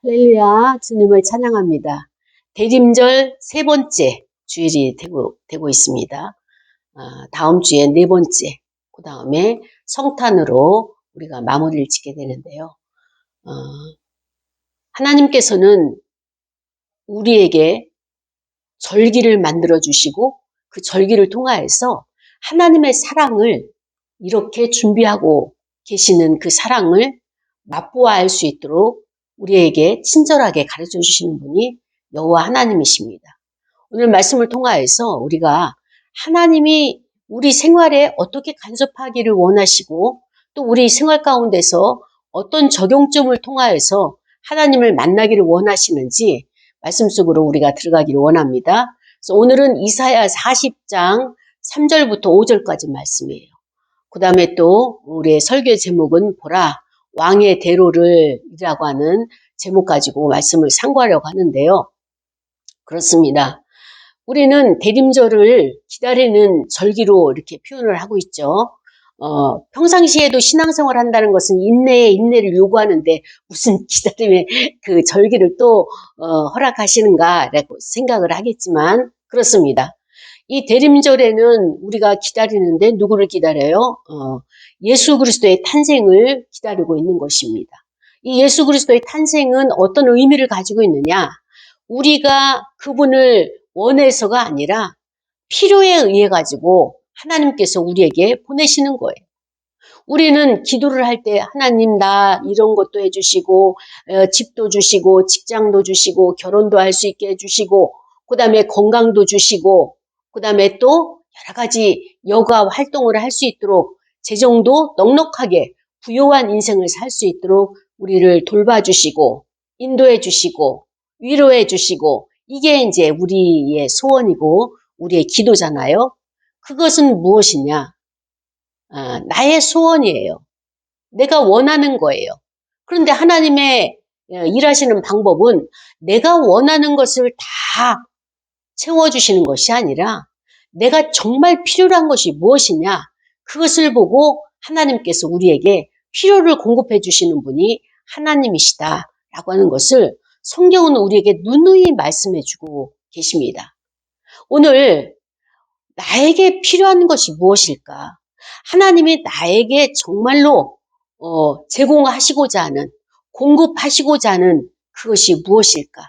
할렐루야, 주님을 찬양합니다. 대림절 세 번째 주일이 되고 있습니다. 다음 주에 네 번째, 그 다음에 성탄으로 우리가 마무리를 짓게 되는데요. 하나님께서는 우리에게 절기를 만들어 주시고 그 절기를 통하여서 하나님의 사랑을 이렇게 준비하고 계시는 그 사랑을 맛보아할 수 있도록 우리에게 친절하게 가르쳐 주시는 분이 여호와 하나님이십니다. 오늘 말씀을 통하여서 우리가 하나님이 우리 생활에 어떻게 간섭하기를 원하시고 또 우리 생활 가운데서 어떤 적용점을 통하여서 하나님을 만나기를 원하시는지 말씀 속으로 우리가 들어가기를 원합니다. 그래서 오늘은 이사야 40장 3절부터 5절까지 말씀이에요. 그 다음에 또 우리의 설교 제목은 보라 왕의 대로를 이라고 하는 제목 가지고 말씀을 상고하려고 하는데요. 그렇습니다. 우리는 대림절을 기다리는 절기로 이렇게 표현을 하고 있죠. 평상시에도 신앙생활 한다는 것은 인내를 요구하는데 무슨 기다림의 그 절기를 또 허락하시는가라고 생각을 하겠지만 그렇습니다. 이 대림절에는 우리가 기다리는데 누구를 기다려요? 예수 그리스도의 탄생을 기다리고 있는 것입니다. 이 예수 그리스도의 탄생은 어떤 의미를 가지고 있느냐? 우리가 그분을 원해서가 아니라 필요에 의해 가지고 하나님께서 우리에게 보내시는 거예요. 우리는 기도를 할 때 하나님 나 이런 것도 해주시고 집도 주시고 직장도 주시고 결혼도 할 수 있게 해주시고 그 다음에 건강도 주시고 그 다음에 또 여러 가지 여가 활동을 할 수 있도록 재정도 넉넉하게 부요한 인생을 살 수 있도록 우리를 돌봐주시고 인도해 주시고 위로해 주시고 이게 이제 우리의 소원이고 우리의 기도잖아요. 그것은 무엇이냐? 나의 소원이에요. 내가 원하는 거예요. 그런데 하나님의 일하시는 방법은 내가 원하는 것을 다 채워주시는 것이 아니라 내가 정말 필요한 것이 무엇이냐? 그것을 보고 하나님께서 우리에게 필요를 공급해 주시는 분이 하나님이시다라고 하는 것을 성경은 우리에게 누누이 말씀해 주고 계십니다. 오늘 나에게 필요한 것이 무엇일까? 하나님이 나에게 정말로 제공하시고자 하는, 공급하시고자 하는 그것이 무엇일까?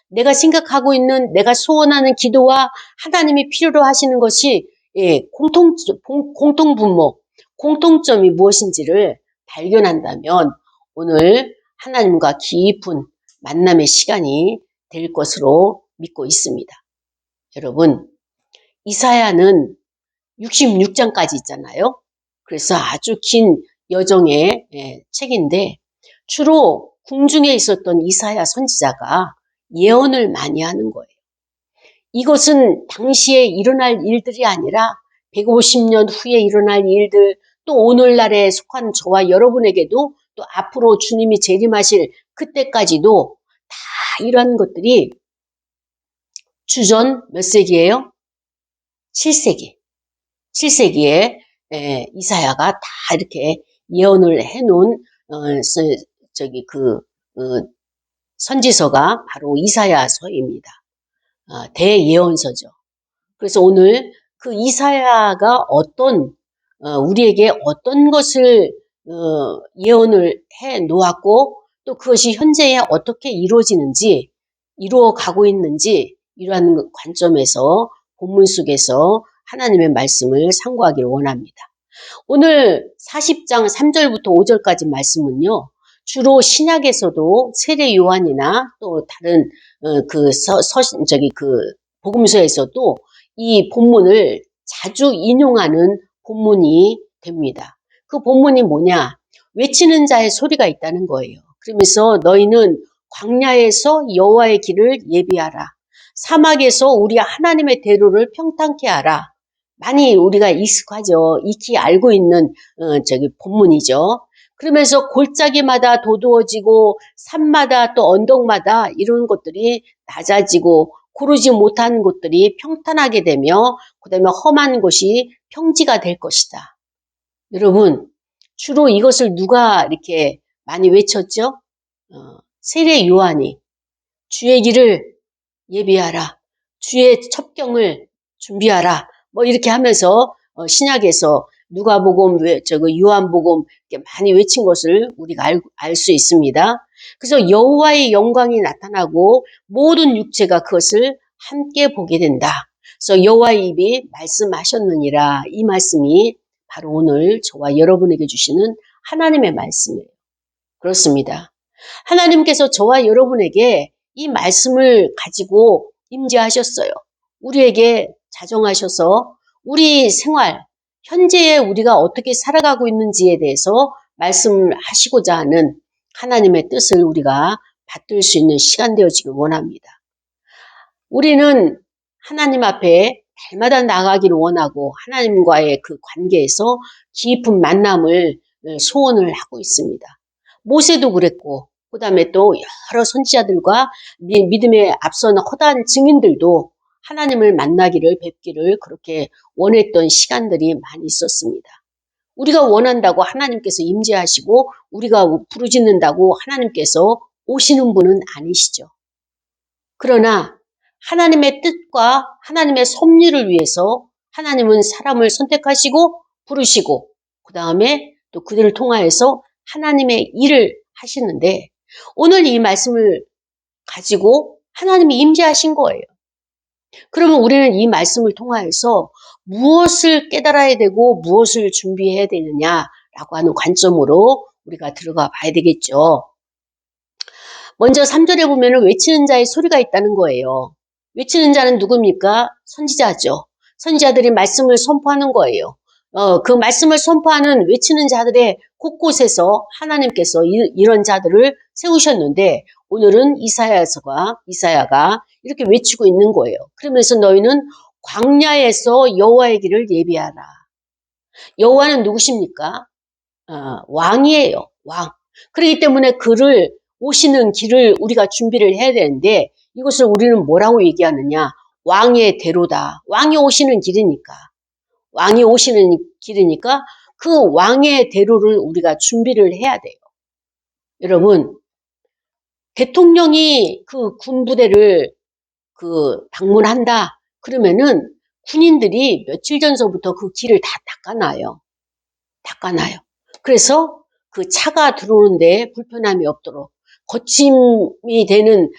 내가 생각하고 있는, 내가 소원하는 기도와 하나님이 필요로 하시는 것이 공통분모, 공통점이 무엇인지를 발견한다면 오늘 하나님과 깊은 만남의 시간이 될 것으로 믿고 있습니다. 여러분, 이사야는 66장까지 있잖아요. 그래서 아주 긴 여정의 책인데 주로 궁중에 있었던 이사야 선지자가 예언을 많이 하는 거예요. 이것은 당시에 일어날 일들이 아니라 150년 후에 일어날 일들, 또 오늘날에 속한 저와 여러분에게도 또 앞으로 주님이 재림하실 그때까지도 다 이런 것들이 주전 몇 세기예요? 7세기. 7세기에 이사야가 다 이렇게 예언을 해놓은 선지서가 바로 이사야서입니다. 대예언서죠. 그래서 오늘 그 이사야가 우리에게 어떤 것을 예언을 해 놓았고 또 그것이 현재에 어떻게 이루어지는지 이루어가고 있는지 이러한 관점에서 본문 속에서 하나님의 말씀을 상고하기를 원합니다. 오늘 40장 3절부터 5절까지 말씀은요. 주로 신약에서도 세례 요한이나 또 다른 복음서에서도 이 본문을 자주 인용하는 본문이 됩니다. 그 본문이 뭐냐? 외치는 자의 소리가 있다는 거예요. 그러면서 너희는 광야에서 여호와의 길을 예비하라. 사막에서 우리 하나님의 대로를 평탄케 하라. 많이 우리가 익히 알고 있는 본문이죠. 그러면서 골짜기마다 도두어지고 산마다 또 언덕마다 이런 것들이 낮아지고 고르지 못한 곳들이 평탄하게 되며 그다음에 험한 곳이 평지가 될 것이다. 여러분, 주로 이것을 누가 이렇게 많이 외쳤죠? 세례 요한이 주의 길을 예비하라, 주의 첩경을 준비하라, 뭐 이렇게 하면서 신약에서 누가복음, 요한복음 이렇게 많이 외친 것을 우리가 알 수 있습니다. 그래서 여호와의 영광이 나타나고 모든 육체가 그것을 함께 보게 된다. 그래서 여호와의 입이 말씀하셨느니라, 이 말씀이 바로 오늘 저와 여러분에게 주시는 하나님의 말씀이에요. 그렇습니다. 하나님께서 저와 여러분에게 이 말씀을 가지고 임재하셨어요. 우리에게 자정하셔서 우리 생활, 현재의 우리가 어떻게 살아가고 있는지에 대해서 말씀하시고자 하는 하나님의 뜻을 우리가 받들 수 있는 시간 되어지길 원합니다. 우리는 하나님 앞에 날마다 나가기를 원하고 하나님과의 그 관계에서 깊은 만남을 소원을 하고 있습니다. 모세도 그랬고, 그 다음에 또 여러 선지자들과 믿음에 앞서는 허다한 증인들도 하나님을 만나기를, 뵙기를 그렇게 원했던 시간들이 많이 있었습니다. 우리가 원한다고 하나님께서 임재하시고 우리가 부르짖는다고 하나님께서 오시는 분은 아니시죠. 그러나 하나님의 뜻과 하나님의 섭리를 위해서 하나님은 사람을 선택하시고 부르시고 그 다음에 또 그들을 통하여서 하나님의 일을 하시는데, 오늘 이 말씀을 가지고 하나님이 임재하신 거예요. 그러면 우리는 이 말씀을 통하여서 무엇을 깨달아야 되고 무엇을 준비해야 되느냐라고 하는 관점으로 우리가 들어가 봐야 되겠죠. 먼저 3절에 보면 외치는 자의 소리가 있다는 거예요. 외치는 자는 누굽니까? 선지자죠. 선지자들이 말씀을 선포하는 거예요. 그 말씀을 선포하는 외치는 자들의 곳곳에서 하나님께서 이런 자들을 세우셨는데, 오늘은 이사야가 이렇게 외치고 있는 거예요. 그러면서 너희는 광야에서 여호와의 길을 예비하라. 여호와는 누구십니까? 왕이에요. 왕. 그렇기 때문에 오시는 길을 우리가 준비를 해야 되는데, 이것을 우리는 뭐라고 얘기하느냐? 왕의 대로다. 왕이 오시는 길이니까. 왕이 오시는 길이니까 그 왕의 대로를 우리가 준비를 해야 돼요. 여러분, 대통령이 그 군부대를 방문한다. 그러면은 군인들이 며칠 전서부터 그 길을 다 닦아놔요. 그래서 그 차가 들어오는데 불편함이 없도록, 거침이 되는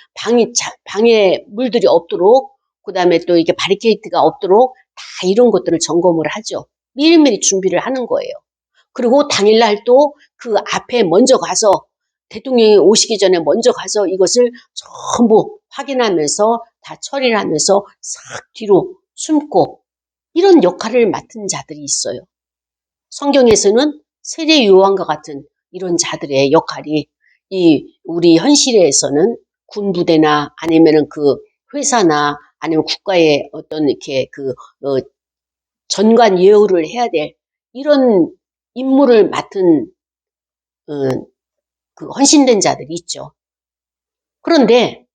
방해 물들이 없도록, 그 다음에 또 이게 바리케이트가 없도록 다 이런 것들을 점검을 하죠. 미리미리 준비를 하는 거예요. 그리고 당일날 또 그 앞에 먼저 가서, 대통령이 오시기 전에 먼저 가서 이것을 전부 확인하면서 다 처리를 하면서 싹 뒤로 숨고, 이런 역할을 맡은 자들이 있어요. 성경에서는 세례 요한과 같은 이런 자들의 역할이 우리 현실에서는 군부대나 아니면은 그 회사나 아니면 국가의 어떤 이렇게 전관 예우를 해야 될 이런 임무를 맡은 그 헌신된 자들이 있죠. 그런데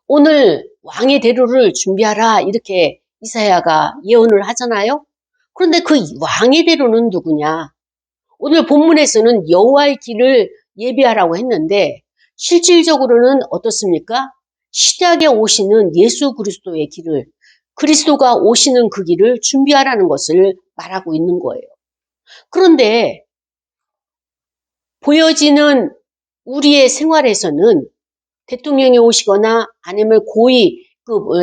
오늘 왕의 대로를 준비하라 이렇게 이사야가 예언을 하잖아요. 그런데 그 왕의 대로는 누구냐? 오늘 본문에서는 여호와의 길을 예비하라고 했는데 실질적으로는 어떻습니까? 시작에 오시는 예수 그리스도의 길을, 그리스도가 오시는 그 길을 준비하라는 것을 말하고 있는 거예요. 그런데 보여지는 우리의 생활에서는 대통령이 오시거나 아니면 고위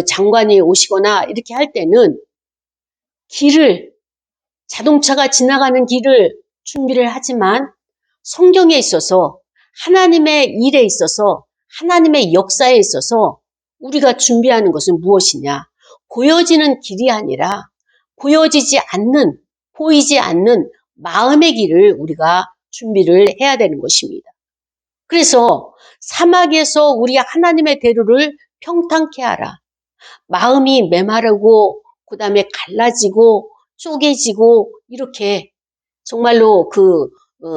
장관이 오시거나 이렇게 할 때는 자동차가 지나가는 길을 준비를 하지만, 성경에 있어서 하나님의 일에 있어서 하나님의 역사에 있어서 우리가 준비하는 것은 무엇이냐? 보여지는 길이 아니라 보이지 않는 마음의 길을 우리가 준비를 해야 되는 것입니다. 그래서 사막에서 우리 하나님의 대로를 평탄케 하라. 마음이 메마르고 그 다음에 갈라지고 쪼개지고 이렇게 정말로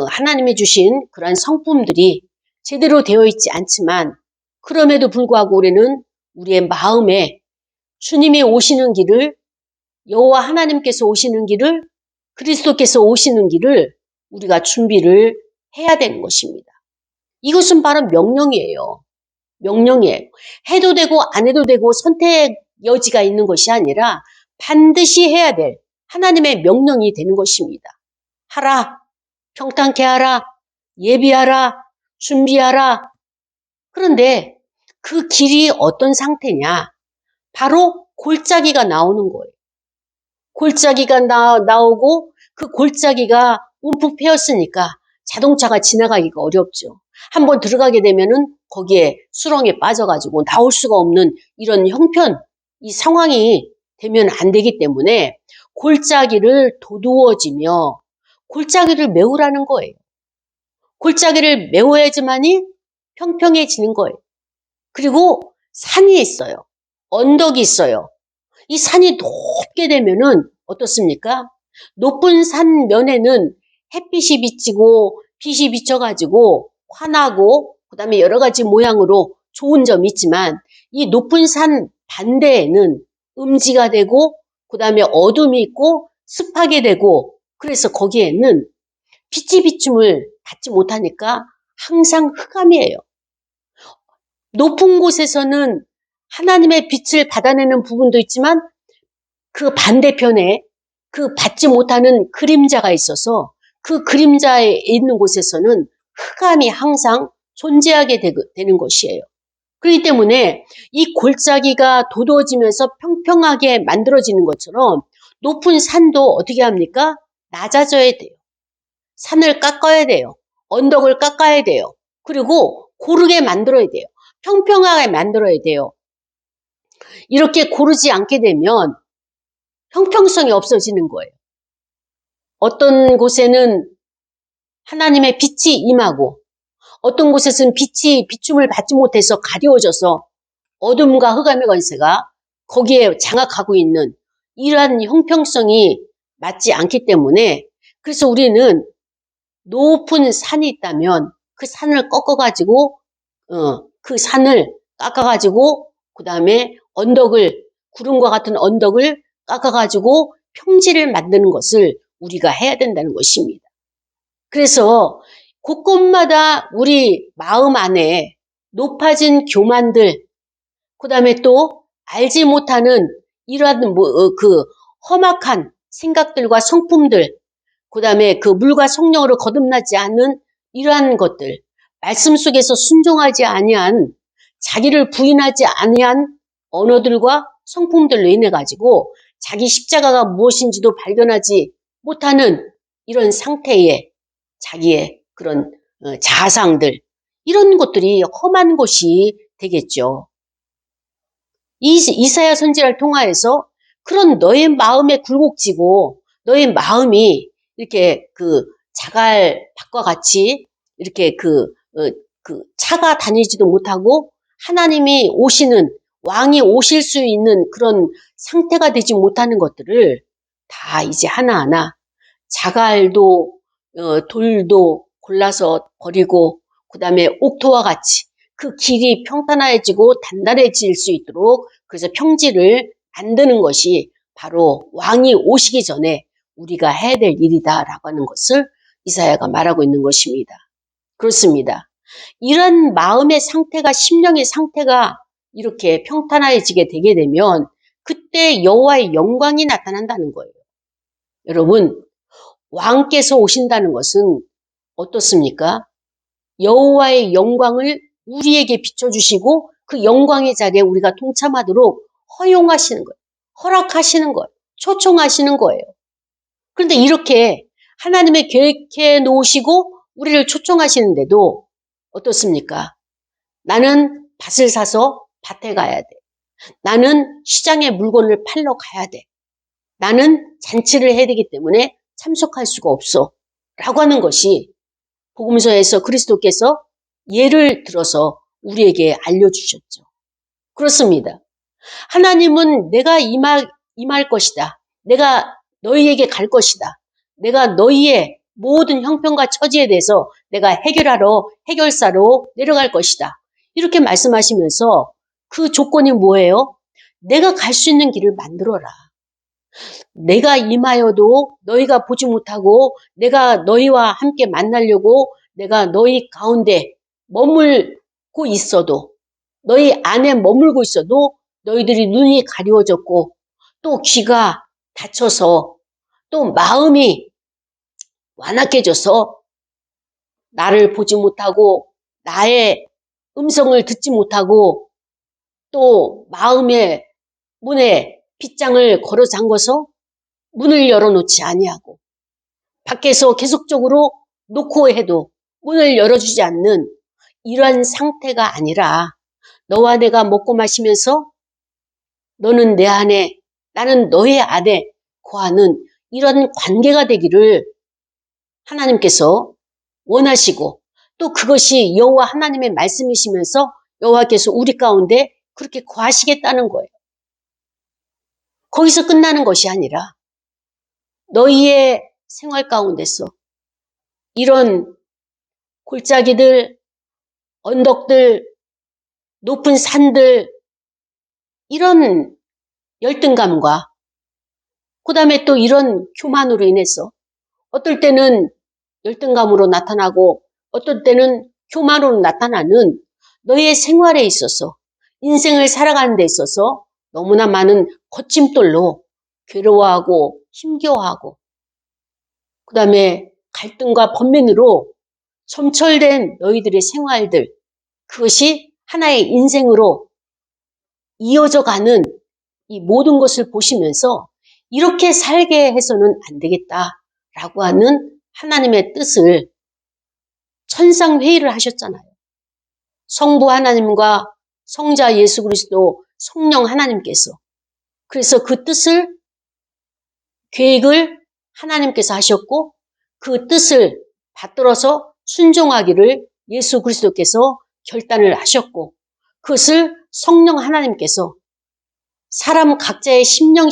하나님이 주신 그러한 성품들이 제대로 되어 있지 않지만, 그럼에도 불구하고 우리는 우리의 마음에 주님이 오시는 길을, 여호와 하나님께서 오시는 길을, 그리스도께서 오시는 길을 우리가 준비를 해야 되는 것입니다. 이것은 바로 명령이에요. 명령이에요. 해도 되고 안 해도 되고 선택 여지가 있는 것이 아니라 반드시 해야 될 하나님의 명령이 되는 것입니다. 하라, 평탄케 하라, 예비하라, 준비하라. 그런데 그 길이 어떤 상태냐? 바로 골짜기가 나오는 거예요. 골짜기가 나오고 그 골짜기가 움푹 패였으니까 자동차가 지나가기가 어렵죠. 한번 들어가게 되면은 거기에 수렁에 빠져가지고 나올 수가 없는 이런 형편, 이 상황이 되면 안 되기 때문에 골짜기를 도두어지며 골짜기를 메우라는 거예요. 골짜기를 메워야지만이 평평해지는 거예요. 그리고 산이 있어요. 언덕이 있어요. 이 산이 높게 되면은 어떻습니까? 높은 산 면에는 햇빛이 비치고 빛이 비쳐가지고 환하고 그다음에 여러 가지 모양으로 좋은 점이 있지만 이 높은 산 반대에는 음지가 되고 그다음에 어둠이 있고 습하게 되고 그래서 거기에는 빛이 비춤을 받지 못하니까 항상 흑암이에요. 높은 곳에서는 하나님의 빛을 받아내는 부분도 있지만 그 반대편에 그 받지 못하는 그림자가 있어서 그 그림자에 있는 곳에서는 흑암이 항상 존재하게 되는 것이에요. 그렇기 때문에 이 골짜기가 도도해지면서 평평하게 만들어지는 것처럼 높은 산도 어떻게 합니까? 낮아져야 돼요. 산을 깎아야 돼요. 언덕을 깎아야 돼요. 그리고 고르게 만들어야 돼요. 평평하게 만들어야 돼요. 이렇게 고르지 않게 되면 형평성이 없어지는 거예요. 어떤 곳에는 하나님의 빛이 임하고 어떤 곳에서는 빛이 비춤을 받지 못해서 가려워져서 어둠과 흑암의 권세가 거기에 장악하고 있는 이러한 형평성이 맞지 않기 때문에 그래서 우리는 높은 산이 있다면 그 산을 꺾어가지고 그 산을 깎아가지고 그 다음에 언덕을 구름과 같은 언덕을 깎아가지고 평지를 만드는 것을 우리가 해야 된다는 것입니다. 그래서 곳곳마다 우리 마음 안에 높아진 교만들, 그 다음에 또 알지 못하는 이러한 그 험악한 생각들과 성품들, 그 다음에 그 물과 성령으로 거듭나지 않는 이러한 것들, 말씀 속에서 순종하지 아니한 자기를 부인하지 아니한 언어들과 성품들로 인해 가지고 자기 십자가가 무엇인지도 발견하지 못하는 이런 상태의 자기의 그런 자상들 이런 것들이 험한 것이 되겠죠. 이사야 선지자를 통하여서 그런 너의 마음에 굴곡지고 너의 마음이 이렇게 그 자갈밭과 같이 이렇게 그 차가 다니지도 못하고 하나님이 오시는 왕이 오실 수 있는 그런 상태가 되지 못하는 것들을 다 이제 하나하나 자갈도 돌도 골라서 버리고 그다음에 옥토와 같이 그 길이 평탄해지고 단단해질 수 있도록 그래서 평지를 만드는 것이 바로 왕이 오시기 전에 우리가 해야 될 일이다라고 하는 것을 이사야가 말하고 있는 것입니다. 그렇습니다. 이런 마음의 상태가 심령의 상태가 이렇게 평탄해지게 되게 되면 그때 여호와의 영광이 나타난다는 거예요. 여러분 왕께서 오신다는 것은 어떻습니까? 여호와의 영광을 우리에게 비춰주시고 그 영광의 자리에 우리가 동참하도록 허용하시는 거예요. 허락하시는 거예요. 초청하시는 거예요. 그런데 이렇게 하나님의 계획해 놓으시고 우리를 초청하시는데도 어떻습니까? 나는 밭을 사서 밭에 가야 돼. 나는 시장에 물건을 팔러 가야 돼. 나는 잔치를 해야 되기 때문에 참석할 수가 없어. 라고 하는 것이 복음서에서 그리스도께서 예를 들어서 우리에게 알려주셨죠. 그렇습니다. 하나님은 내가 임할 것이다. 내가 너희에게 갈 것이다. 내가 너희의 모든 형편과 처지에 대해서 내가 해결사로 내려갈 것이다. 이렇게 말씀하시면서 그 조건이 뭐예요? 내가 갈 수 있는 길을 만들어라. 내가 임하여도 너희가 보지 못하고 내가 너희와 함께 만나려고 내가 너희 가운데 머물고 있어도, 너희 안에 머물고 있어도 너희들이 눈이 가리워졌고 또 귀가 닫혀서 또 마음이 완악해져서 나를 보지 못하고 나의 음성을 듣지 못하고 또 마음의 문에 빗장을 걸어 잠궈서 문을 열어놓지 아니하고 밖에서 계속적으로 놓고 해도 문을 열어주지 않는 이러한 상태가 아니라 너와 내가 먹고 마시면서 너는 내 안에 나는 너의 안에 거하는 이런 관계가 되기를 하나님께서 원하시고 또 그것이 여호와 하나님의 말씀이시면서 여호와께서 우리 가운데 그렇게 거하시겠다는 거예요. 거기서 끝나는 것이 아니라 너희의 생활 가운데서 이런 골짜기들, 언덕들, 높은 산들 이런 열등감과 그 다음에 또 이런 교만으로 인해서 어떨 때는 열등감으로 나타나고 어떨 때는 교만으로 나타나는 너의 생활에 있어서 인생을 살아가는 데 있어서 너무나 많은 거침돌로 괴로워하고 힘겨워하고 그 다음에 갈등과 번민으로 점철된 너희들의 생활들 그것이 하나의 인생으로 이어져 가는 이 모든 것을 보시면서 이렇게 살게 해서는 안 되겠다라고 하는 하나님의 뜻을 천상회의를 하셨잖아요. 성부 하나님과 성자 예수 그리스도 성령 하나님께서 그래서 그 뜻을 계획을 하나님께서 하셨고 그 뜻을 받들어서 순종하기를 예수 그리스도께서 결단을 하셨고 그것을 성령 하나님께서 사람 각자의 심령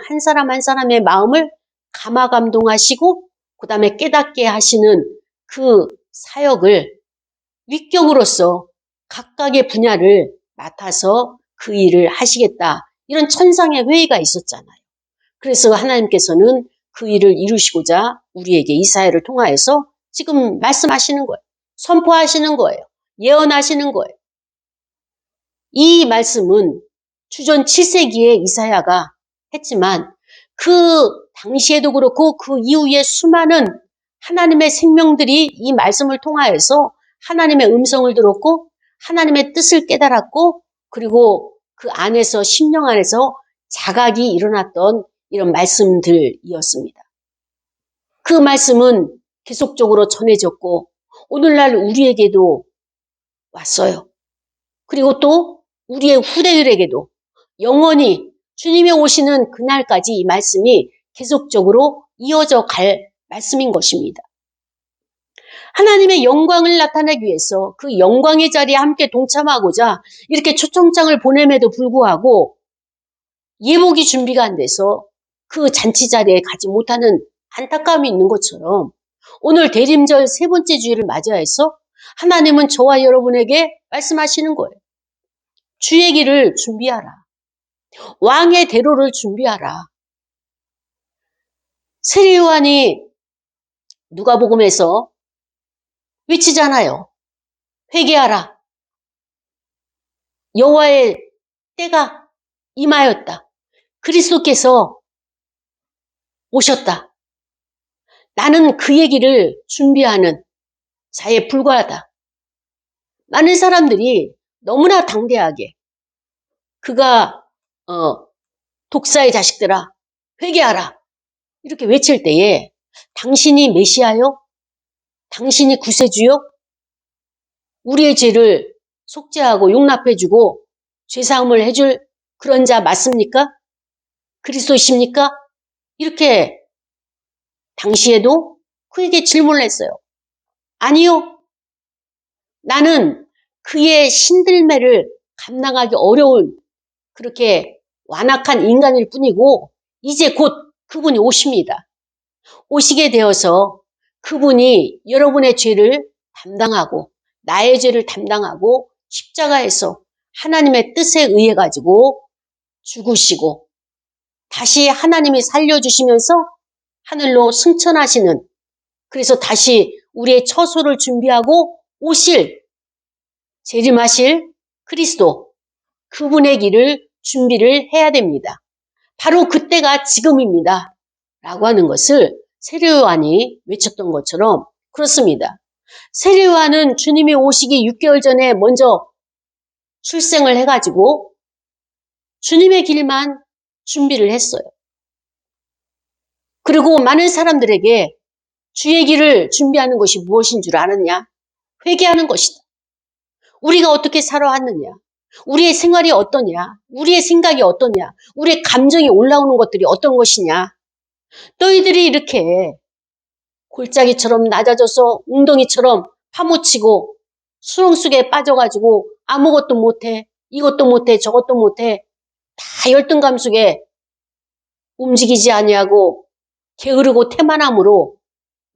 한 사람 한 사람의 마음을 감화감동하시고 그 다음에 깨닫게 하시는 그 사역을 위격으로서 각각의 분야를 맡아서 그 일을 하시겠다. 이런 천상의 회의가 있었잖아요. 그래서 하나님께서는 그 일을 이루시고자 우리에게 이사야를 통하여서 지금 말씀하시는 거예요. 선포하시는 거예요. 예언하시는 거예요. 이 말씀은 주전 7세기에 이사야가 했지만 그 당시에도 그렇고 그 이후에 수많은 하나님의 생명들이 이 말씀을 통하여서 하나님의 음성을 들었고 하나님의 뜻을 깨달았고 그리고 그 안에서 심령 안에서 자각이 일어났던 이런 말씀들이었습니다. 그 말씀은 계속적으로 전해졌고 오늘날 우리에게도 왔어요. 그리고 또 우리의 후대들에게도 영원히 주님이 오시는 그날까지 이 말씀이 계속적으로 이어져 갈 말씀인 것입니다. 하나님의 영광을 나타내기 위해서 그 영광의 자리에 함께 동참하고자 이렇게 초청장을 보냄에도 불구하고 예복이 준비가 안 돼서 그 잔치 자리에 가지 못하는 안타까움이 있는 것처럼 오늘 대림절 세 번째 주일을 맞이해서 하나님은 저와 여러분에게 말씀하시는 거예요. 주의 길을 준비하라. 왕의 대로를 준비하라. 세례 요한이 누가복음에서 외치잖아요. 회개하라. 여호와의 때가 임하였다. 그리스도께서 오셨다. 나는 그 얘기를 준비하는 자에 불과하다. 많은 사람들이 너무나 당대하게 그가 독사의 자식들아 회개하라 이렇게 외칠 때에 당신이 메시아요? 당신이 구세주요? 우리의 죄를 속죄하고 용납해주고 죄사함을 해줄 그런 자 맞습니까? 그리스도이십니까? 이렇게 당시에도 그에게 질문을 했어요. 아니요. 나는 그의 신들매를 감당하기 어려운 그렇게 완악한 인간일 뿐이고 이제 곧 그분이 오십니다. 오시게 되어서 그분이 여러분의 죄를 담당하고 나의 죄를 담당하고 십자가에서 하나님의 뜻에 의해 가지고 죽으시고 다시 하나님이 살려주시면서 하늘로 승천하시는 그래서 다시 우리의 처소를 준비하고 오실 재림하실 그리스도, 그분의 길을 준비를 해야 됩니다. 바로 그때가 지금입니다. 라고 하는 것을 세례요한이 외쳤던 것처럼 그렇습니다. 세례요한은 주님이 오시기 6개월 전에 먼저 출생을 해가지고 주님의 길만 준비를 했어요. 그리고 많은 사람들에게 주의 길을 준비하는 것이 무엇인 줄 아느냐? 회개하는 것이다. 우리가 어떻게 살아왔느냐? 우리의 생활이 어떠냐? 우리의 생각이 어떠냐? 우리의 감정이 올라오는 것들이 어떤 것이냐? 너희들이 이렇게 골짜기처럼 낮아져서 웅덩이처럼 파묻히고 수렁 속에 빠져가지고 아무것도 못해, 이것도 못해, 저것도 못해, 다 열등감 속에 움직이지 아니하고 게으르고 태만함으로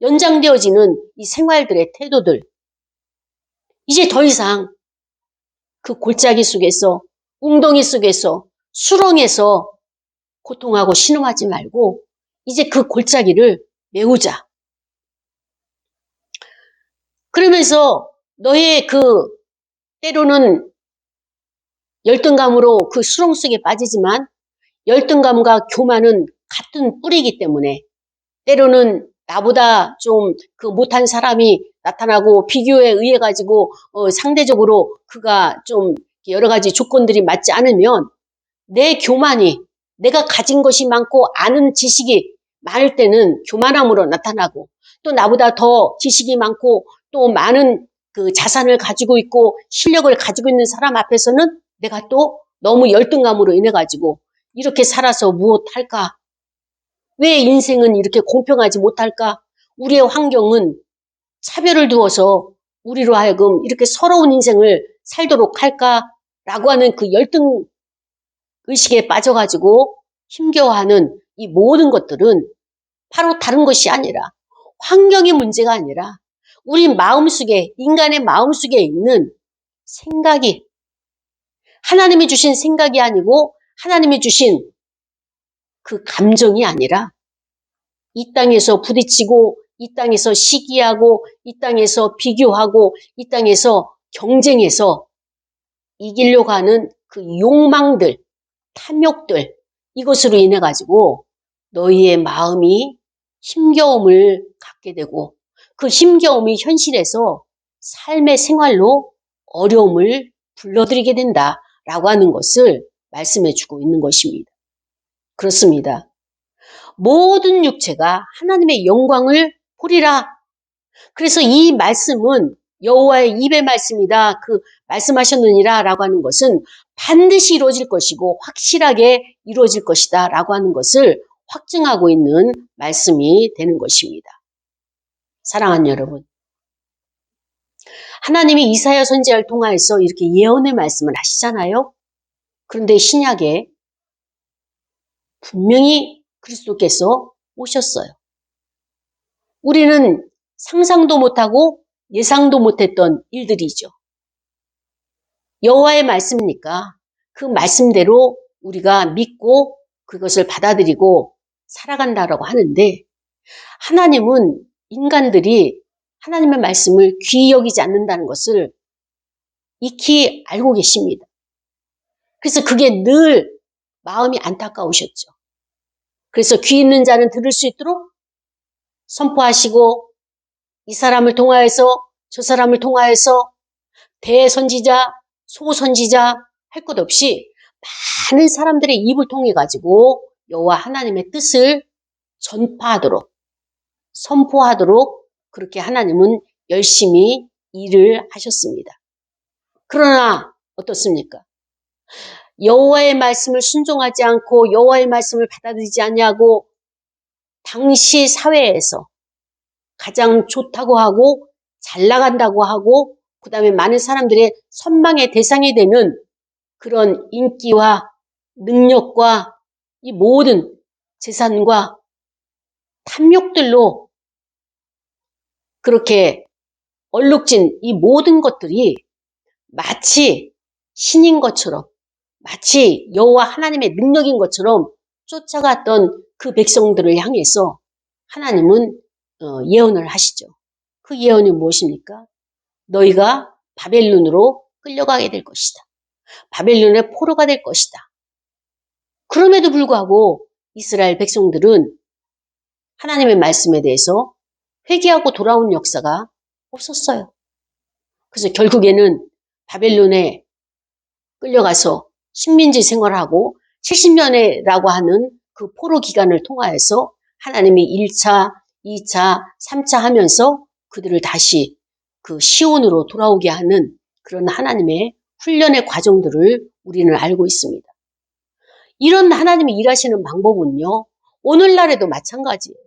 연장되어지는 이 생활들의 태도들, 이제 더 이상 그 골짜기 속에서, 웅덩이 속에서, 수렁에서 고통하고 신음하지 말고 이제 그 골짜기를 메우자. 그러면서 너의 그 때로는 열등감으로 그 수렁 속에 빠지지만 열등감과 교만은 같은 뿌리이기 때문에 때로는 나보다 좀 그 못한 사람이 나타나고 비교에 의해 가지고 상대적으로 그가 좀 여러 가지 조건들이 맞지 않으면 내 교만이, 내가 가진 것이 많고 아는 지식이 많을 때는 교만함으로 나타나고, 또 나보다 더 지식이 많고 또 많은 그 자산을 가지고 있고 실력을 가지고 있는 사람 앞에서는 내가 또 너무 열등감으로 인해 가지고 이렇게 살아서 무엇할까? 왜 인생은 이렇게 공평하지 못할까? 우리의 환경은 차별을 두어서 우리로 하여금 이렇게 서러운 인생을 살도록 할까라고 하는 그 열등 의식에 빠져가지고 힘겨워하는 이 모든 것들은 바로 다른 것이 아니라, 환경의 문제가 아니라 우리 마음속에, 인간의 마음속에 있는 생각이, 하나님이 주신 생각이 아니고 하나님이 주신 그 감정이 아니라 이 땅에서 부딪히고, 이 땅에서 시기하고, 이 땅에서 비교하고, 이 땅에서 경쟁해서 이기려고 하는 그 욕망들, 탐욕들, 이것으로 인해 가지고 너희의 마음이 힘겨움을 갖게 되고, 그 힘겨움이 현실에서 삶의 생활로 어려움을 불러들이게 된다라고 하는 것을 말씀해 주고 있는 것입니다. 그렇습니다. 모든 육체가 하나님의 영광을 보리라. 그래서 이 말씀은 여호와의 입의 말씀이다. 그 말씀하셨느니라 라고 하는 것은 반드시 이루어질 것이고 확실하게 이루어질 것이다 라고 하는 것을 확증하고 있는 말씀이 되는 것입니다. 사랑하는 여러분, 하나님이 이사야 선지자를 통하여서 이렇게 예언의 말씀을 하시잖아요. 그런데 신약에 분명히 그리스도께서 오셨어요. 우리는 상상도 못하고 예상도 못했던 일들이죠. 여호와의 말씀이니까 그 말씀대로 우리가 믿고 그것을 받아들이고 살아간다라고 하는데, 하나님은 인간들이 하나님의 말씀을 귀히 여기지 않는다는 것을 익히 알고 계십니다. 그래서 그게 늘 마음이 안타까우셨죠. 그래서 귀 있는 자는 들을 수 있도록 선포하시고, 이 사람을 통하여서 저 사람을 통하여서 대선지자, 소선지자 할 것 없이 많은 사람들의 입을 통해 가지고 여호와 하나님의 뜻을 전파하도록, 선포하도록 그렇게 하나님은 열심히 일을 하셨습니다. 그러나 어떻습니까? 여호와의 말씀을 순종하지 않고 여호와의 말씀을 받아들이지 않냐고 당시 사회에서 가장 좋다고 하고 잘 나간다고 하고 그 다음에 많은 사람들의 선망의 대상이 되는 그런 인기와 능력과 이 모든 재산과 탐욕들로 그렇게 얼룩진 이 모든 것들이 마치 신인 것처럼, 마치 여호와 하나님의 능력인 것처럼 쫓아갔던 그 백성들을 향해서 하나님은 예언을 하시죠. 그 예언이 무엇입니까? 너희가 바벨론으로 끌려가게 될 것이다. 바벨론의 포로가 될 것이다. 그럼에도 불구하고 이스라엘 백성들은 하나님의 말씀에 대해서 회개하고 돌아온 역사가 없었어요. 그래서 결국에는 바벨론에 끌려가서 식민지 생활하고 70년이라고 하는 그 포로 기간을 통하여서 하나님이 1차, 2차, 3차 하면서 그들을 다시 그 시온으로 돌아오게 하는 그런 하나님의 훈련의 과정들을 우리는 알고 있습니다. 이런 하나님이 일하시는 방법은요, 오늘날에도 마찬가지예요.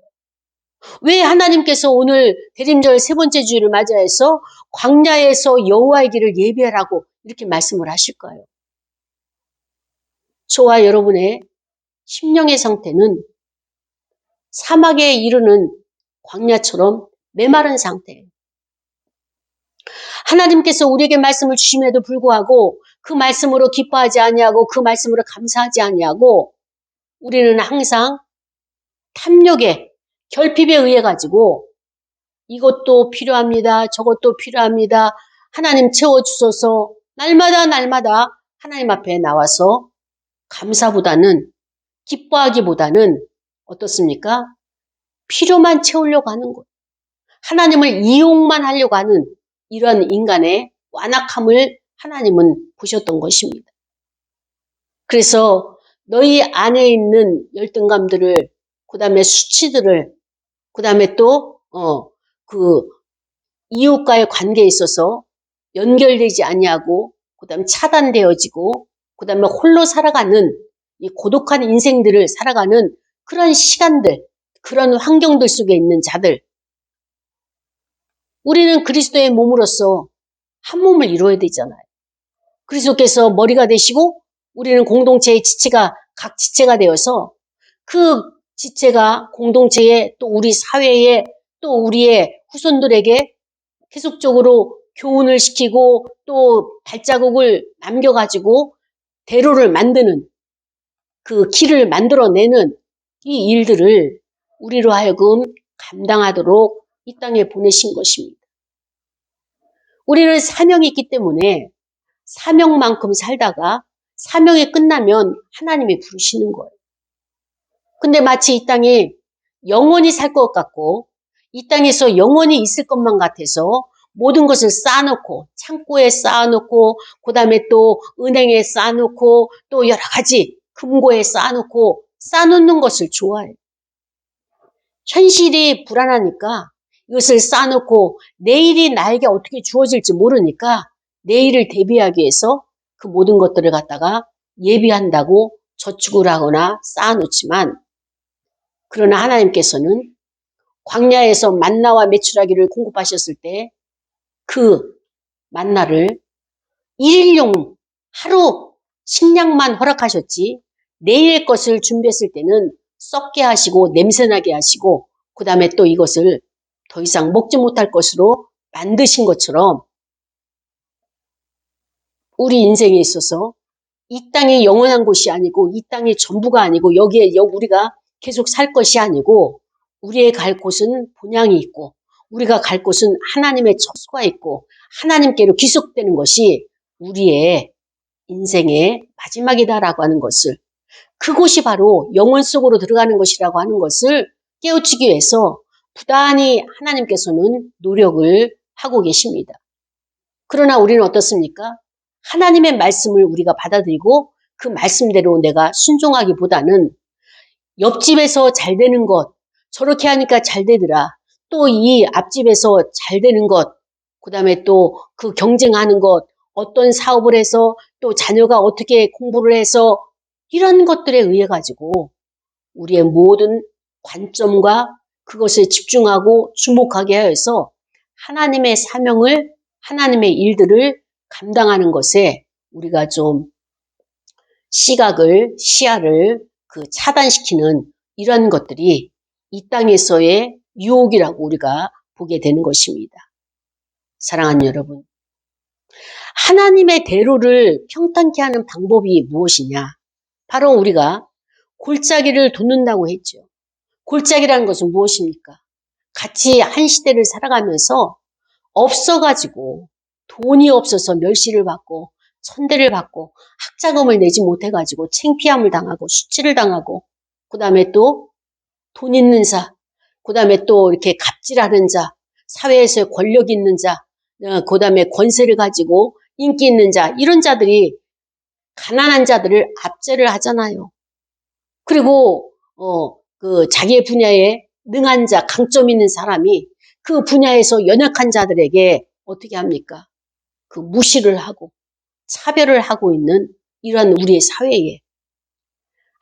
왜 하나님께서 오늘 대림절 세 번째 주일을 맞이해서 광야에서 여호와의 길을 예비하라고 이렇게 말씀을 하실까요? 저와 여러분의 심령의 상태는 사막에 이르는 광야처럼 메마른 상태예요. 하나님께서 우리에게 말씀을 주심에도 불구하고 그 말씀으로 기뻐하지 아니하고 그 말씀으로 감사하지 아니하고 우리는 항상 탐욕에 결핍에 의해 가지고 이것도 필요합니다. 저것도 필요합니다. 하나님 채워주소서 날마다 하나님 앞에 나와서 감사보다는 기뻐하기보다는 어떻습니까? 필요만 채우려고 하는 것. 하나님을 이용만 하려고 하는 이런 인간의 완악함을 하나님은 보셨던 것입니다. 그래서 너희 안에 있는 열등감들을, 그 다음에 수치들을, 그 다음에 또 그 이웃과의 관계에 있어서 연결되지 아니하고 그 다음에 차단되어지고 그 다음에 홀로 살아가는 이 고독한 인생들을 살아가는 그런 시간들, 그런 환경들 속에 있는 자들, 우리는 그리스도의 몸으로서 한 몸을 이루어야 되잖아요. 그리스도께서 머리가 되시고 우리는 공동체의 지체가 각 지체가 되어서 그 지체가 공동체에 또 우리 사회에 또 우리의 후손들에게 계속적으로 교훈을 시키고 또 발자국을 남겨가지고 대로를 만드는 그 길을 만들어내는 이 일들을 우리로 하여금 감당하도록 이 땅에 보내신 것입니다. 우리는 사명이 있기 때문에 사명만큼 살다가 사명이 끝나면 하나님이 부르시는 거예요. 근데 마치 이 땅에 영원히 살 것 같고 이 땅에서 영원히 있을 것만 같아서 모든 것을 쌓아놓고 창고에 쌓아놓고 그 다음에 또 은행에 쌓아놓고 또 여러 가지 금고에 쌓아놓고 쌓아놓는 것을 좋아해요. 현실이 불안하니까 이것을 쌓아놓고 내일이 나에게 어떻게 주어질지 모르니까 내일을 대비하기 위해서 그 모든 것들을 갖다가 예비한다고 저축을 하거나 쌓아놓지만 그러나 하나님께서는 광야에서 만나와 메추라기를 공급하셨을 때 그 만나를 일일용 하루 식량만 허락하셨지 내일 것을 준비했을 때는 썩게 하시고 냄새나게 하시고 그 다음에 또 이것을 더 이상 먹지 못할 것으로 만드신 것처럼 우리 인생에 있어서 이 땅이 영원한 곳이 아니고 이 땅이 전부가 아니고 여기에 우리가 계속 살 것이 아니고 우리의 갈 곳은 본향이 있고 우리가 갈 곳은 하나님의 처소가 있고 하나님께로 귀속되는 것이 우리의 인생의 마지막이다라고 하는 것을 그곳이 바로 영혼 속으로 들어가는 것이라고 하는 것을 깨우치기 위해서 부단히 하나님께서는 노력을 하고 계십니다. 그러나 우리는 어떻습니까? 하나님의 말씀을 우리가 받아들이고 그 말씀대로 내가 순종하기보다는 옆집에서 잘 되는 것, 저렇게 하니까 잘 되더라. 또 이 앞집에서 잘 되는 것, 그 다음에 또 그 경쟁하는 것, 어떤 사업을 해서 또 자녀가 어떻게 공부를 해서 이런 것들에 의해 가지고 우리의 모든 관점과 그것에 집중하고 주목하게 하여서 하나님의 사명을, 하나님의 일들을 감당하는 것에 우리가 좀 시야를 차단시키는 이런 것들이 이 땅에서의 유혹이라고 우리가 보게 되는 것입니다. 사랑하는 여러분, 하나님의 대로를 평탄케 하는 방법이 무엇이냐? 바로 우리가 골짜기를 돋는다고 했죠. 골짜기라는 것은 무엇입니까? 같이 한 시대를 살아가면서 없어가지고 돈이 없어서 멸시를 받고 천대를 받고 학자금을 내지 못해가지고 창피함을 당하고 수치를 당하고 그 다음에 또 돈 있는 자, 그 다음에 또 이렇게 갑질하는 자, 사회에서 권력 있는 자, 그 다음에 권세를 가지고 인기 있는 자, 이런 자들이 가난한 자들을 압제를 하잖아요. 그리고 그 자기의 분야에 능한 자, 강점 있는 사람이 그 분야에서 연약한 자들에게 어떻게 합니까? 그 무시를 하고 차별을 하고 있는 이러한 우리의 사회에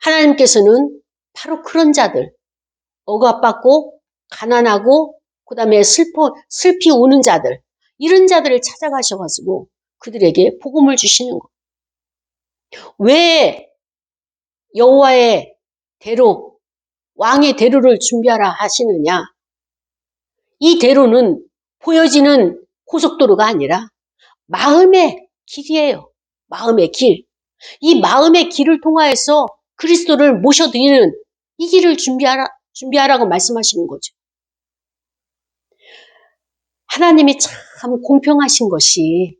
하나님께서는 바로 그런 자들, 억압받고 가난하고 그 다음에 슬피 우는 자들, 이런 자들을 찾아가셔가지고 그들에게 복음을 주시는 것. 왜 여호와의 대로, 왕의 대로를 준비하라 하시느냐? 이 대로는 보여지는 고속도로가 아니라 마음의 길이에요. 마음의 길. 이 마음의 길을 통하여서 그리스도를 모셔드리는 이 길을 준비하라고 말씀하시는 거죠. 하나님이 참 공평하신 것이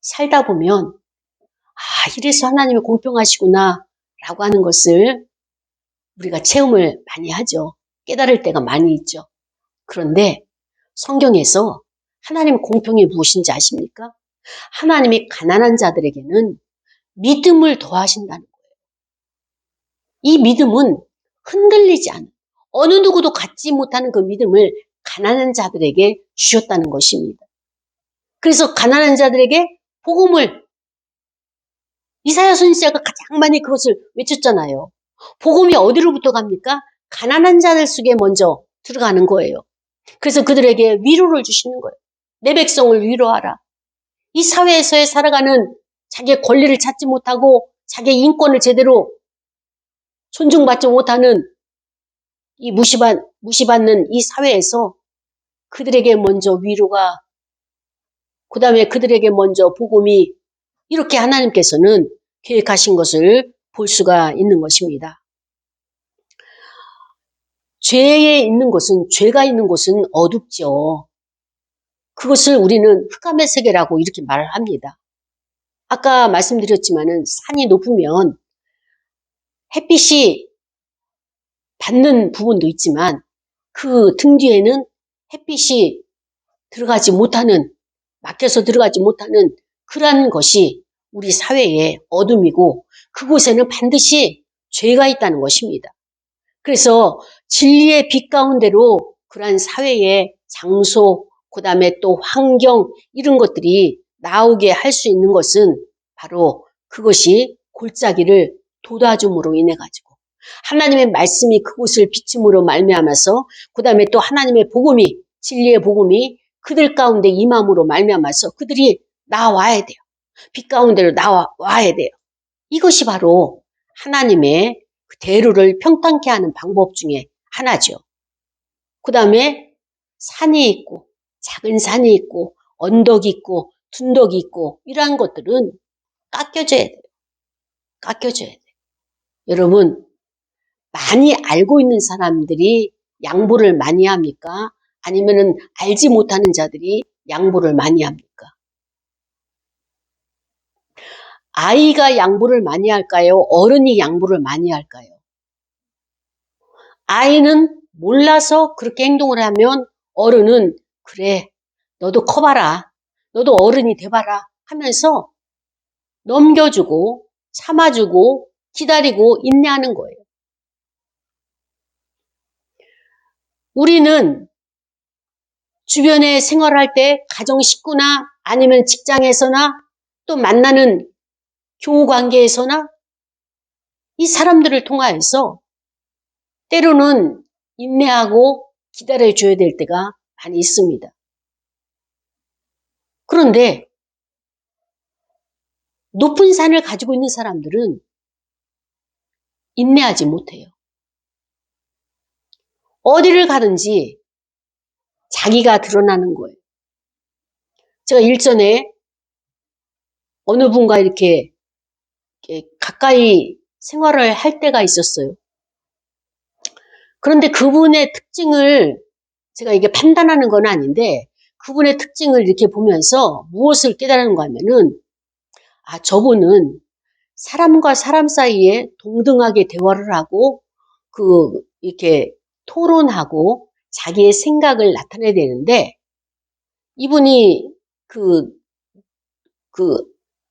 살다 보면 이래서 하나님이 공평하시구나 라고 하는 것을 우리가 체험을 많이 하죠. 깨달을 때가 많이 있죠. 그런데 성경에서 하나님 공평이 무엇인지 아십니까? 하나님이 가난한 자들에게는 믿음을 더하신다는 거예요. 이 믿음은 흔들리지 않은, 어느 누구도 갖지 못하는 그 믿음을 가난한 자들에게 주셨다는 것입니다. 그래서 가난한 자들에게 복음을, 이사야 선지자가 가장 많이 그것을 외쳤잖아요. 복음이 어디로부터 갑니까? 가난한 자들 속에 먼저 들어가는 거예요. 그래서 그들에게 위로를 주시는 거예요. 내 백성을 위로하라. 이 사회에서 살아가는 자기의 권리를 찾지 못하고 자기의 인권을 제대로 존중받지 못하는 이 무시받는 이 사회에서 그들에게 먼저 위로가, 그 다음에 그들에게 먼저 복음이, 이렇게 하나님께서는 계획하신 것을 볼 수가 있는 것입니다. 죄가 있는 곳은 어둡죠. 그것을 우리는 흑암의 세계라고 이렇게 말을 합니다. 아까 말씀드렸지만은 산이 높으면 햇빛이 받는 부분도 있지만 그 등 뒤에는 햇빛이 막혀서 들어가지 못하는 그러한 것이 우리 사회의 어둠이고 그곳에는 반드시 죄가 있다는 것입니다. 그래서 진리의 빛 가운데로 그러한 사회의 장소, 그 다음에 또 환경, 이런 것들이 나오게 할 수 있는 것은 바로 그것이 골짜기를 돋아줌으로 인해 가지고 하나님의 말씀이 그곳을 비침으로 말미암아서 그 다음에 또 하나님의 복음이, 진리의 복음이 그들 가운데 임함으로 말미암아서 그들이 나와야 돼요. 빛 가운데로 나와야 돼요. 이것이 바로 하나님의 그 대로를 평탄케 하는 방법 중에 하나죠. 그 다음에 산이 있고 작은 산이 있고 언덕이 있고 둔덕이 있고 이러한 것들은 깎여져야 돼요. 깎여져야 돼요. 여러분, 많이 알고 있는 사람들이 양보를 많이 합니까? 아니면은 알지 못하는 자들이 양보를 많이 합니까? 아이가 양보를 많이 할까요? 어른이 양보를 많이 할까요? 아이는 몰라서 그렇게 행동을 하면 어른은 그래, 너도 커봐라, 너도 어른이 돼봐라 하면서 넘겨주고 참아주고 기다리고 인내하는 거예요. 우리는 주변에 생활할 때 가정 식구나 아니면 직장에서나 또 만나는 교우 관계에서나 이 사람들을 통하여서 때로는 인내하고 기다려줘야 될 때가 많이 있습니다. 그런데 높은 산을 가지고 있는 사람들은 인내하지 못해요. 어디를 가든지 자기가 드러나는 거예요. 제가 일전에 어느 분과 이렇게 가까이 생활을 할 때가 있었어요. 그런데 그분의 특징을 제가 이게 판단하는 건 아닌데 그분의 특징을 이렇게 보면서 무엇을 깨달은가 하면은, 저분은 사람과 사람 사이에 동등하게 대화를 하고, 이렇게 토론하고 자기의 생각을 나타내야 되는데, 이분이 그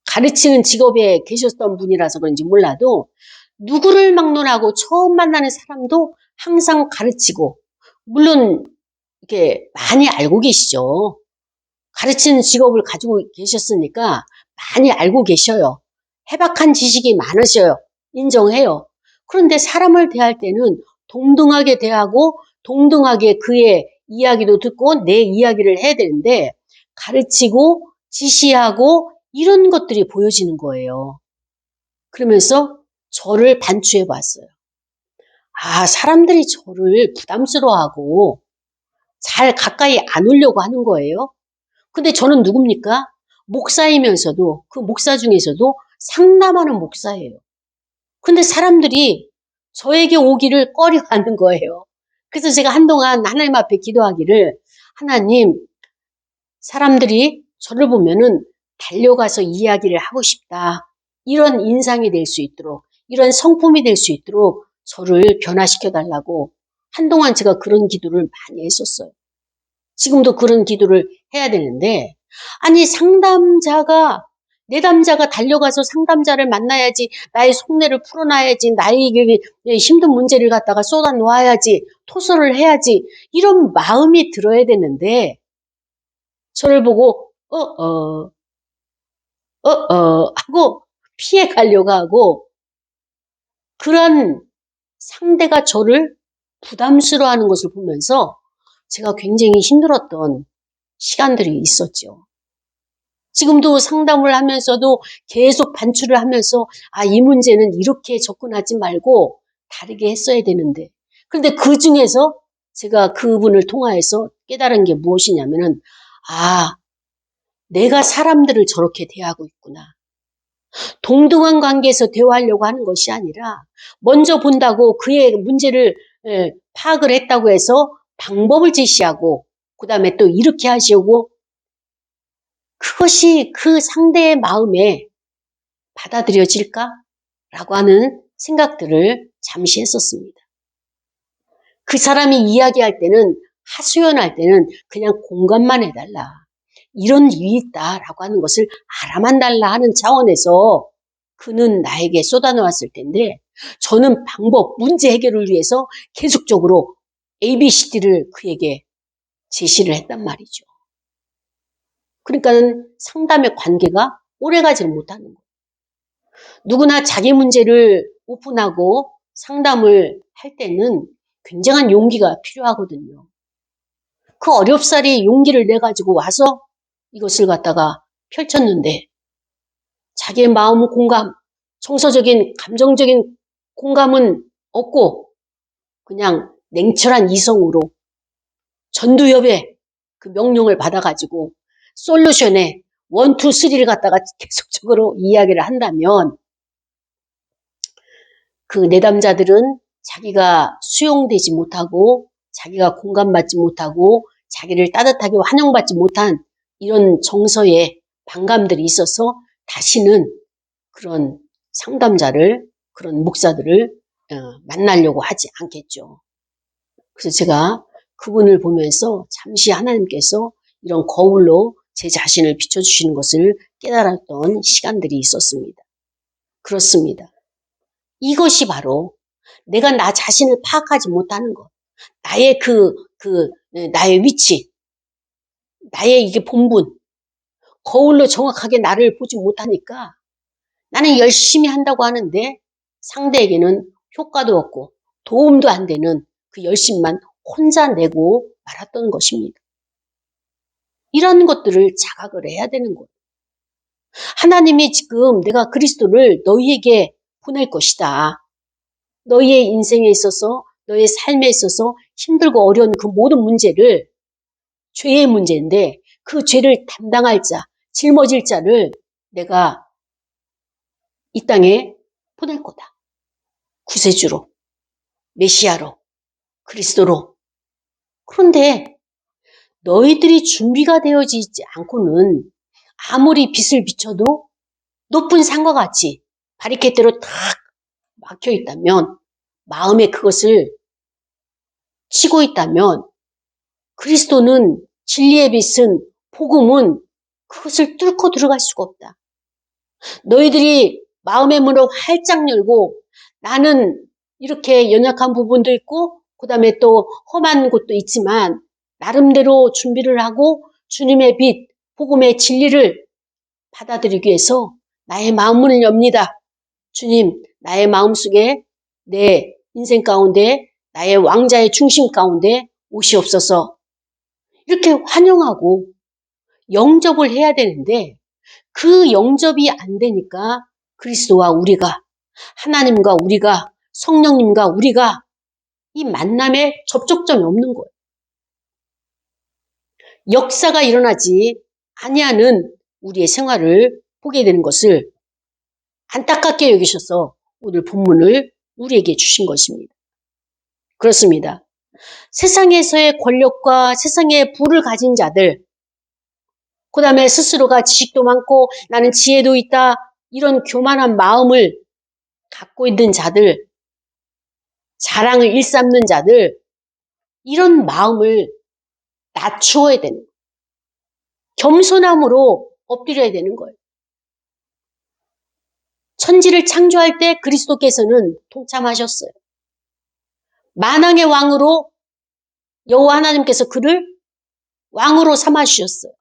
가르치는 직업에 계셨던 분이라서 그런지 몰라도 누구를 막론하고 처음 만나는 사람도 항상 가르치고, 물론 이렇게 많이 알고 계시죠. 가르치는 직업을 가지고 계셨으니까 많이 알고 계셔요. 해박한 지식이 많으셔요. 인정해요. 그런데 사람을 대할 때는 동등하게 대하고 동등하게 그의 이야기도 듣고 내 이야기를 해야 되는데, 가르치고 지시하고 이런 것들이 보여지는 거예요. 그러면서 저를 반추해 봤어요. 사람들이 저를 부담스러워하고 잘 가까이 안 오려고 하는 거예요. 근데 저는 누굽니까? 목사이면서도 그 목사 중에서도 상담하는 목사예요. 근데 사람들이 저에게 오기를 꺼려하는 거예요. 그래서 제가 한동안 하나님 앞에 기도하기를, 하나님, 사람들이 저를 보면은 달려가서 이야기를 하고 싶다, 이런 인상이 될 수 있도록, 이런 성품이 될 수 있도록 저를 변화시켜 달라고 한동안 제가 그런 기도를 많이 했었어요. 지금도 그런 기도를 해야 되는데, 아니 내담자가 달려가서 상담자를 만나야지, 나의 속내를 풀어놔야지, 나에게 힘든 문제를 갖다가 쏟아놓아야지, 토설을 해야지, 이런 마음이 들어야 되는데, 저를 보고 하고 피해 가려고 하고, 그런 상대가 저를 부담스러워하는 것을 보면서 제가 굉장히 힘들었던 시간들이 있었죠. 지금도 상담을 하면서도 계속 반추를 하면서, 이 문제는 이렇게 접근하지 말고 다르게 했어야 되는데. 그런데 그 중에서 제가 그분을 통하여서 깨달은 게 무엇이냐면은, 내가 사람들을 저렇게 대하고 있구나. 동등한 관계에서 대화하려고 하는 것이 아니라, 먼저 본다고 그의 문제를 파악을 했다고 해서 방법을 제시하고, 그 다음에 또 이렇게 하시고, 그것이 그 상대의 마음에 받아들여질까? 라고 하는 생각들을 잠시 했었습니다. 그 사람이 이야기할 때는, 하소연할 때는 그냥 공감만 해달라, 이런 일이 있다라고 하는 것을 알아만 달라 하는 차원에서 그는 나에게 쏟아놓았을 텐데, 저는 문제 해결을 위해서 계속적으로 ABCD를 그에게 제시를 했단 말이죠. 그러니까 상담의 관계가 오래가지를 못하는 거예요. 누구나 자기 문제를 오픈하고 상담을 할 때는 굉장한 용기가 필요하거든요. 그 어렵사리 용기를 내가지고 와서 이것을 갖다가 펼쳤는데, 자기의 마음 공감, 정서적인 감정적인 공감은 없고 그냥 냉철한 이성으로 전두엽의 그 명령을 받아가지고 솔루션에 1, 2, 3를 갖다가 계속적으로 이야기를 한다면, 그 내담자들은 자기가 수용되지 못하고 자기가 공감받지 못하고 자기를 따뜻하게 환영받지 못한 이런 정서의 반감들이 있어서 다시는 그런 상담자를, 그런 목사들을 만나려고 하지 않겠죠. 그래서 제가 그분을 보면서 잠시 하나님께서 이런 거울로 제 자신을 비춰주시는 것을 깨달았던 시간들이 있었습니다. 그렇습니다. 이것이 바로 내가 나 자신을 파악하지 못하는 것, 나의 나의 위치, 나의 이게 본분, 거울로 정확하게 나를 보지 못하니까 나는 열심히 한다고 하는데 상대에게는 효과도 없고 도움도 안 되는 그 열심만 혼자 내고 말았던 것입니다. 이런 것들을 자각을 해야 되는 거예요. 하나님이 지금 내가 그리스도를 너희에게 보낼 것이다, 너희의 인생에 있어서, 너의 삶에 있어서 힘들고 어려운 그 모든 문제를, 죄의 문제인데 그 죄를 담당할 자, 짊어질 자를 내가 이 땅에 보낼 거다. 구세주로, 메시아로, 그리스도로. 그런데 너희들이 준비가 되어지지 않고는 아무리 빛을 비춰도 높은 산과 같이 바리케이트로 탁 막혀 있다면, 마음에 그것을 치고 있다면, 그리스도는, 진리의 빛은, 복음은 그것을 뚫고 들어갈 수가 없다. 너희들이 마음의 문을 활짝 열고, 나는 이렇게 연약한 부분도 있고 그 다음에 또 험한 곳도 있지만 나름대로 준비를 하고 주님의 빛, 복음의 진리를 받아들이기 위해서 나의 마음문을 엽니다. 주님, 나의 마음속에 내 인생 가운데 나의 왕자의 중심 가운데 오시옵소서. 이렇게 환영하고 영접을 해야 되는데 그 영접이 안 되니까 그리스도와 우리가, 하나님과 우리가, 성령님과 우리가 이 만남에 접촉점이 없는 거예요. 역사가 일어나지 아니하는 우리의 생활을 보게 되는 것을 안타깝게 여기셔서 오늘 본문을 우리에게 주신 것입니다. 그렇습니다. 세상에서의 권력과 세상의 부를 가진 자들, 그 다음에 스스로가 지식도 많고 나는 지혜도 있다, 이런 교만한 마음을 갖고 있는 자들, 자랑을 일삼는 자들, 이런 마음을 낮추어야 되는 거예요. 겸손함으로 엎드려야 되는 거예요. 천지를 창조할 때 그리스도께서는 동참하셨어요. 만왕의 왕으로 여호와 하나님께서 그를 왕으로 삼아주셨어요.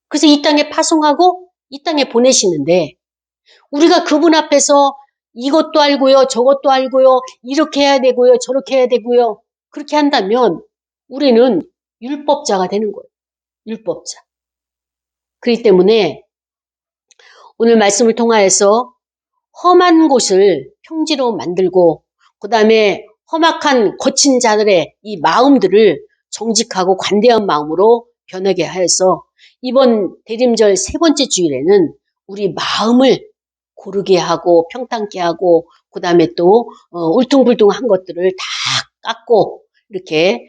그래서 이 땅에 파송하고 이 땅에 보내시는데 우리가 그분 앞에서 이것도 알고요, 저것도 알고요, 이렇게 해야 되고요, 저렇게 해야 되고요, 그렇게 한다면 우리는 율법자가 되는 거예요. 율법자. 그렇기 때문에 오늘 말씀을 통하여서 험한 곳을 평지로 만들고 그 다음에 험악한 거친 자들의 이 마음들을 정직하고 관대한 마음으로 변하게 하여서 이번 대림절 세 번째 주일에는 우리 마음을 고르게 하고 평탄케 하고 그 다음에 또 울퉁불퉁한 것들을 다 깎고 이렇게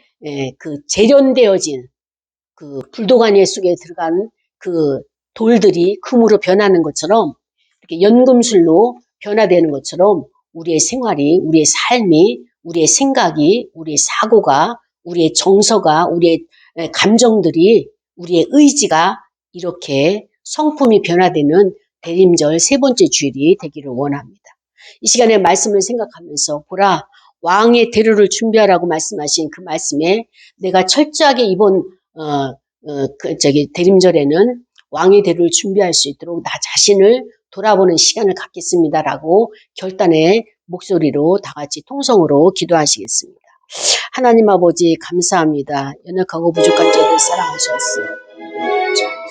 그 재련되어진 그 불도가니에 속에 들어간 그 돌들이 금으로 변하는 것처럼 이렇게 연금술로 변화되는 것처럼 우리의 생활이, 우리의 삶이, 우리의 생각이, 우리의 사고가, 우리의 정서가, 우리의 감정들이, 우리의 의지가 이렇게 성품이 변화되는 대림절 세 번째 주일이 되기를 원합니다. 이 시간에 말씀을 생각하면서 보라, 왕의 대로를 준비하라고 말씀하신 그 말씀에 내가 철저하게 이번 대림절에는 왕의 대로를 준비할 수 있도록 나 자신을 돌아보는 시간을 갖겠습니다라고 결단의 목소리로 다 같이 통성으로 기도하시겠습니다. 하나님 아버지 감사합니다. 연약하고 부족한 저희를 사랑하셨어요.